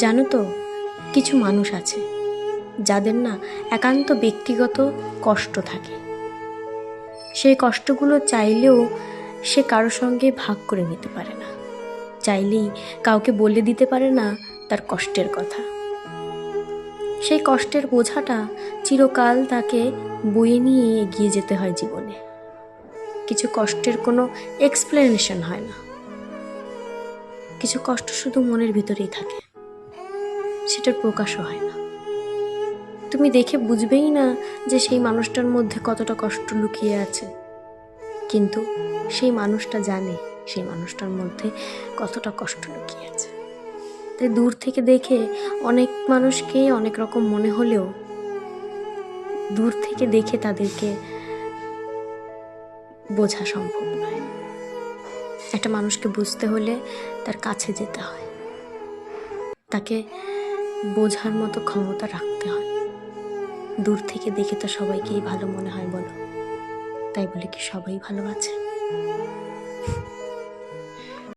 জানো তো, কিছু মানুষ আছে যাদের না একান্ত ব্যক্তিগত কষ্ট থাকে। সেই কষ্টগুলো চাইলেও সে কারোর সঙ্গে ভাগ করে নিতে পারে না, চাইলেই কাউকে বলে দিতে পারে না তার কষ্টের কথা। সেই কষ্টের বোঝাটা চিরকাল তাকে বয়ে নিয়ে এগিয়ে যেতে হয় জীবনে। কিছু কষ্টের কোনো এক্সপ্লেনেশন হয় না, কিছু কষ্ট শুধু মনের ভিতরেই থাকে, সেটার প্রকাশও হয় না। তুমি দেখে বুঝবেই না যে সেই মানুষটার মধ্যে কতটা কষ্ট লুকিয়ে আছে, কিন্তু সেই মানুষটা জানে সেই মানুষটার মধ্যে কতটা কষ্ট লুকিয়ে আছে। তাই দূর থেকে দেখে অনেক মানুষকে অনেক রকম মনে হলেও দূর থেকে দেখে তাদেরকে বোঝা সম্ভব নয়। একটা মানুষকে বুঝতে হলে তার কাছে যেতে হয়, তাকে বোঝার মতো ক্ষমতা রাখতে হয়। দূর থেকে দেখে তো সবাইকেই ভালো মনে হয় বলো, তাই বলে কি সবাই ভালো আছে?